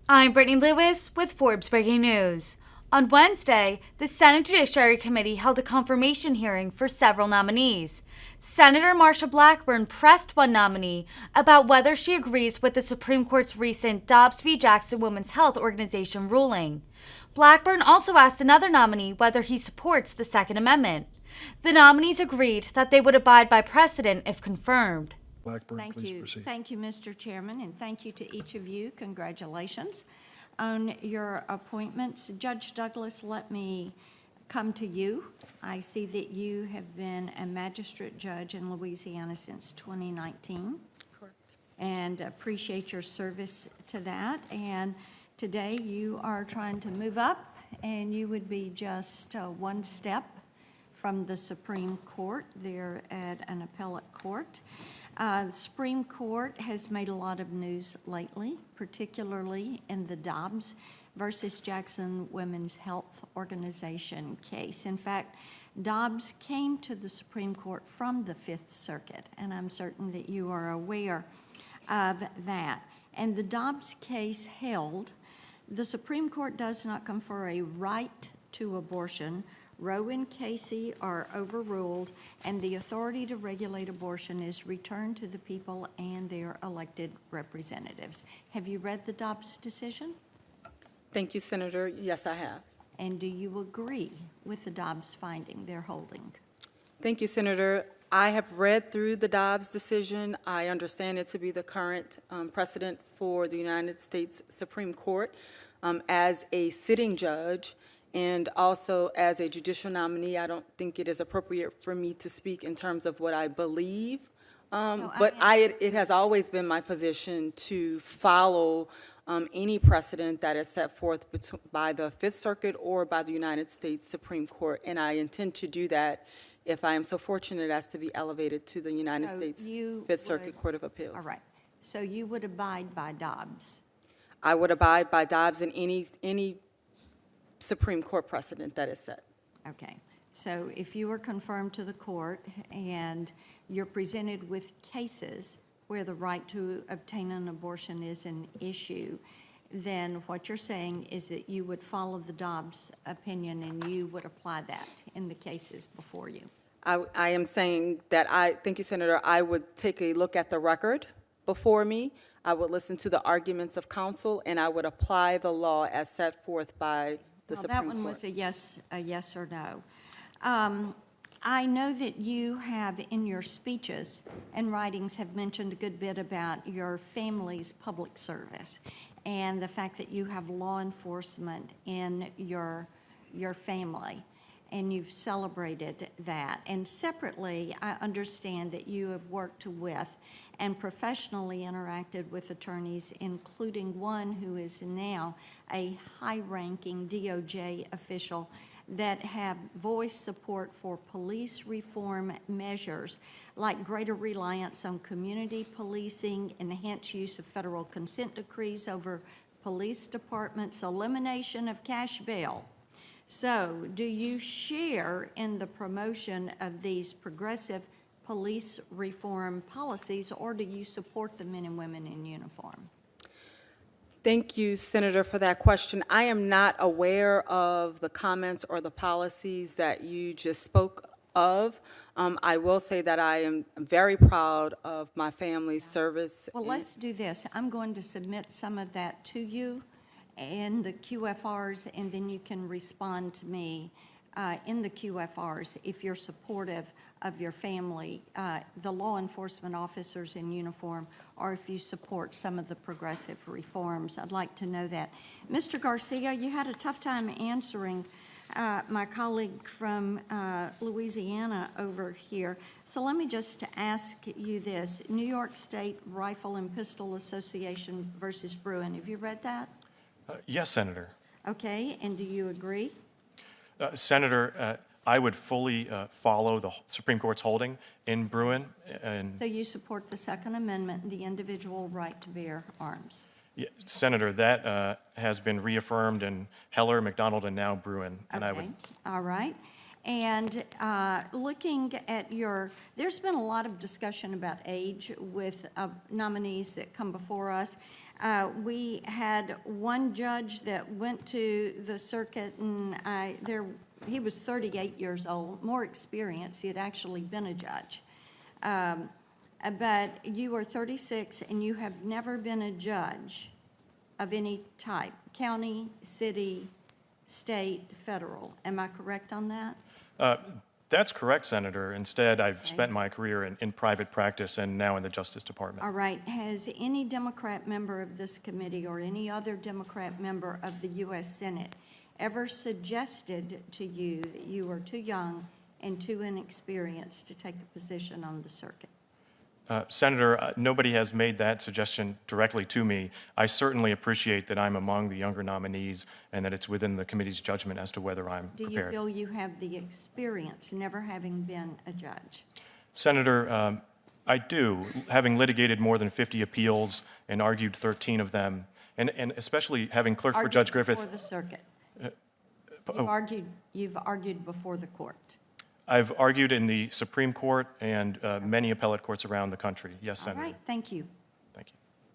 I'm Brittany Lewis with Forbes Breaking News. On Wednesday, the Senate Judiciary Committee held a confirmation hearing for several nominees. Senator Marsha Blackburn pressed one nominee about whether she agrees with the Supreme Court's recent Dobbs v. Jackson Women's Health Organization ruling. Blackburn also asked another nominee whether he supports the Second Amendment. The nominees agreed that they would abide by precedent if confirmed. Blackburn, please proceed. Thank you, Mr. Chairman, and thank you to each of you. Congratulations on your appointments. Judge Douglas, let me come to you. I see that you have been a magistrate judge in Louisiana since 2019. Correct. And appreciate your service to that. And today you are trying to move up, and you would be just one step from the Supreme Court there at an appellate court. The Supreme Court has made a lot of news lately, particularly in the Dobbs versus Jackson Women's Health Organization case. In fact, Dobbs came to the Supreme Court from the Fifth Circuit, and I'm certain that you are aware of that. And the Dobbs case held, the Supreme Court does not confer a right to abortion. Roe and Casey are overruled, and the authority to regulate abortion is returned to the people and their elected representatives. Have you read the Dobbs decision? Thank you, Senator. Yes, I have. And do you agree with the Dobbs finding they're holding? Thank you, Senator. I have read through the Dobbs decision. I understand it to be the current precedent for the United States Supreme Court. As a sitting judge, and also as a judicial nominee, I don't think it is appropriate for me to speak in terms of what I believe. But it has always been my position to follow any precedent that is set forth by the Fifth Circuit or by the United States Supreme Court, and I intend to do that if I am so fortunate as to be elevated to the United States Fifth Circuit Court of Appeals. All right. So you would abide by Dobbs? I would abide by Dobbs and any Supreme Court precedent that is set. Okay. So if you are confirmed to the court and you're presented with cases where the right to obtain an abortion is an issue, then what you're saying is that you would follow the Dobbs opinion and you would apply that in the cases before you. I am saying that thank you, Senator, I would take a look at the record before me. I would listen to the arguments of counsel, and I would apply the law as set forth by the Supreme Court. That one was a yes or no. I know that you have, in your speeches and writings, have mentioned a good bit about your family's public service and the fact that you have law enforcement in your family, and you've celebrated that. And separately, I understand that you have worked with and professionally interacted with attorneys, including one who is now a high-ranking DOJ official, that have voiced support for police reform measures like greater reliance on community policing, enhanced use of federal consent decrees over police departments, elimination of cash bail. So, do you share in the promotion of these progressive police reform policies, or do you support the men and women in uniform? Thank you, Senator, for that question. I am not aware of the comments or the policies that you just spoke of. I will say that I am very proud of my family's service. Well, let's do this. I'm going to submit some of that to you in the QFRs, and then you can respond to me in the QFRs if you're supportive of your family, the law enforcement officers in uniform, or if you support some of the progressive reforms. I'd like to know that. Mr. Garcia, you had a tough time answering my colleague from Louisiana over here. So let me just ask you this. New York State Rifle and Pistol Association versus Bruin. Have you read that? Yes, Senator. Okay, and do you agree? Senator, I would fully follow the Supreme Court's holding in Bruin. So you support the Second Amendment and the individual right to bear arms? Yeah, Senator, that has been reaffirmed in Heller, McDonald, and now Bruin. And Okay, all right. And looking at there's been a lot of discussion about age with nominees that come before us. We had one judge that went to the circuit, and he was 38 years old, more experience. He had actually been a judge. But you are 36, and you have never been a judge of any type, county, city, state, federal. Am I correct on that? That's correct, Senator. Instead, I've spent my career in private practice and now in the Justice Department. All right. Has any Democrat member of this committee or any other Democrat member of the U.S. Senate ever suggested to you that you are too young and too inexperienced to take a position on the circuit? Senator, nobody has made that suggestion directly to me. I certainly appreciate that I'm among the younger nominees and that it's within the committee's judgment as to whether I'm Do prepared. you feel you have the experience, never having been a judge? Senator, I do, having litigated more than 50 appeals and argued 13 of them, and especially having clerked for Judge Griffith. Before the circuit. oh. You've argued before the court. I've argued in the Supreme Court and many appellate courts around the country. Yes, All Senator. right, thank you.